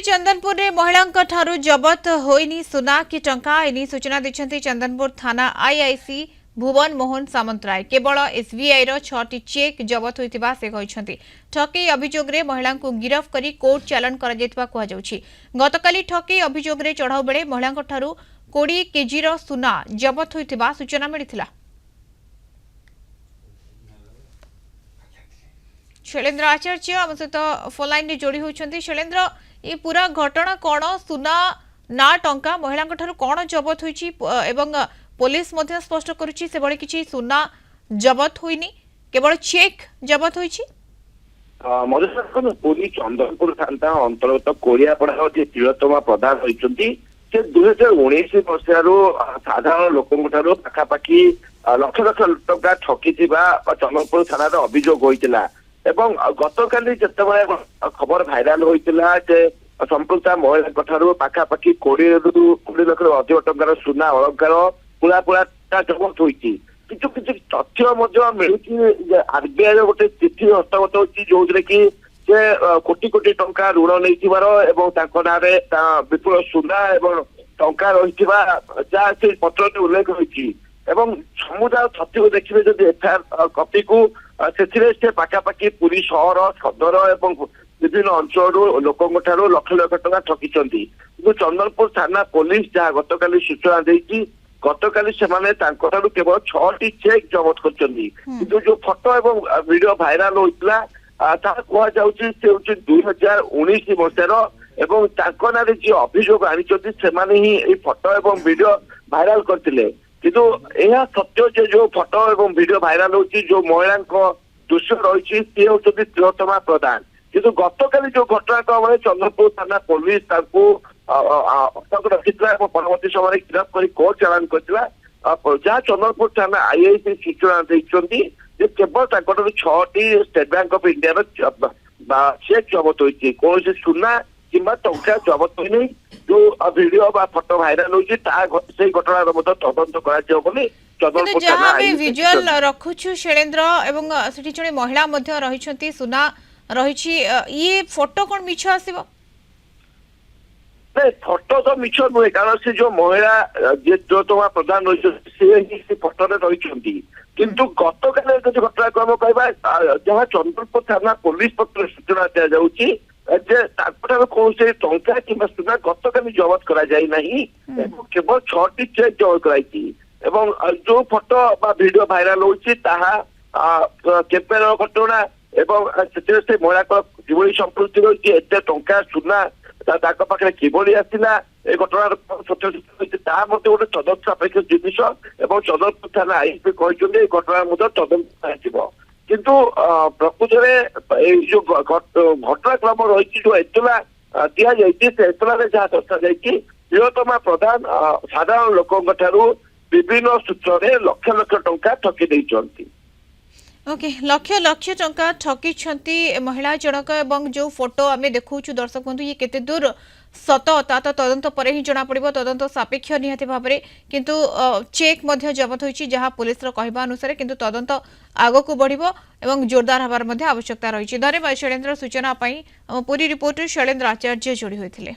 चंदनपुर रे महिला ठारू जबत होइनी सुना कि टंका एनी सूचना दैछन्ती चंदनपुर थाना आईआईसी भुवन मोहन सामंतराय केवल एसबीआई रो 6टी चेक जबत होइतिबा से कहिसन्ती। ठकेई अभियोग रे महिला को गिरफ करी कोर्ट चालान करा जेतबा कुआ जाउछि। गतकाली ठकेई अभियोग रे चढ़ाउ बेले महिला ठारू 20 केजी रो सुना जबत होइतिबा सूचना मिलिथिला। शैलेन्द्र आचार्य आम सहित फोन लाइन रे जोड़ी होइछन्ती। शैलेन्द्र ये पूरा घटना कौन सुना ना टंका महिला कौन जबत होइछि एवं पुलिस मध्य स्पष्ट करुछि से बळे किछि सुना जबत होइनी केवल चेक जबत होइछि। मधुसूदन पुरी चंदनपुर थाना अंतर्गत कोरियापड़ा जे प्रियतमा प्रधान होइछन्ति से 2019 मसीहारू साधारण लोकଙ୍କ ठारू पाखापाखि लक्ष लक्ष टंका ठकिथिबा चंदनपुर थानार अभियोग होइतिला एवं गतकाली जितेबाला खबर भाइराल होइतिला जे संपृक्ता महिला ठारू पाखापाखि 20 लाख अधिक टंकार सुना अलंकार पुरा पुरा जबत होइछि। किछु किछु तथ्य मध्य मिलुछि आरबीआई गोटे चिठी हस्तगत होइछि जोथरे कि जे कोटी कोटी टंका ऋण नैथिबार एवं तांको नारे विपुल सुना एवं टंका रहिथिबा जा से पत्र उल्लेख होइछि एवं समुदाय तथ्य देखिबे जदि एफआईआर कॉपी को से पाखापाखि पुरी सहर सदर एवं विभिन्न अंचल लोकों ठारू लक्ष लक्ष टंका ठकिଛନ୍ତି। किंतु चंदनपुर थाना पुलिस जहाँ गतकाली सूचना देइछि गतकाली सेमाने तांको ठारू केवल 6टी चेक जबत करछन्ती। किंतु जो फोटो एवं वीडियो भाइराल होइतला ता कुआ जाउछि से होछि 2019 मसीहार एवं तांको नारे जे अभियोग आनिछन्ती सेमाने ही ए फोटो एवं वीडियो भाइराल करथिले। किंतु यह सत्य जे जो फोटो एवं वीडियो भाइराल होछि जो महिला दृश्य रही सी हूँ प्रियतमा प्रधान। किंतु गतकाली जो घटना क्रम चंद्रपुर थाना पुलिस अटक रखी परवर्ती समय गिरफ कर कोर्ट चालान करथिला जहाँ चंद्रपुर थाना आईआईसी सूचना देइछन्ती जे केवल 6टी State Bank of India check जबत होइछि कौन सुना किंबा टंका जबत होई नहीं। जो वीडियो बा फोटो भाइराल होइछि ता से घटना मध्य तदंत करा जाय बोली चंद्रपुर थाना जहाँ विजुअल रखुछु शैलेन्द्र एवं सेठी जणे महिला मध्य रहिछन्ती सुना रहिछि ये फोटो कोन मिछ आसीबो नहीं फोटो तो मिछ नुहे कारण से जो महिला जे प्रियतमा प्रधान रही से फोटो रही किंतु गतकाल जो घटनाक्रम कहवा जहाँ चंद्रपुर थाना पुलिस पत्र सूचना दिया जाउछि जे कौन से टंका कि सुना गतकाली जबत करा जाय नहीं केवल 6टी चेक जबत कराई एवं जो फोटो बा वीडियो भाइराल होछि ताहा केपेर घटना एवं से महिला किभଳି संपृक्ति रही एते टंका सुना पाखे किभଳି आसला ए घटनार ता गोटे तदंत सापेक्ष जिनिस एवं चंद्रपुर थाना आईपी कहते घटना तदंत आसव किंतु प्रकृत में जो घटनाक्रम रही जो एतला दिया से एतला जहाँ दर्शा जाइए प्रियतमा प्रधान साधारण लोकों ठारू विभिन्न सूत्र में लक्ष लक्ष टंका ठकी देइछन्ती। ओके लक्ष लक्ष टंका ठकी छंती महिला जनक एवं जो फोटो आमे देखौछु दर्शक बंधु ये केते दूर सत ता तो तदंत परे ही जना पड़िबो तदंत सापेक्ष निहाती भाबरे किंतु चेक मध्य जबत होइछि जहां पुलिस रो कहबा अनुसार किंतु तदंत आगो को बढ़िबो एवं जोरदार हबार मध्य आवश्यकता रहिछि। धन्यवाद शैलेन्द्र सूचना पई पूरी रिपोर्ट शैलेन्द्र आचार्य जोड़ी होइथिले।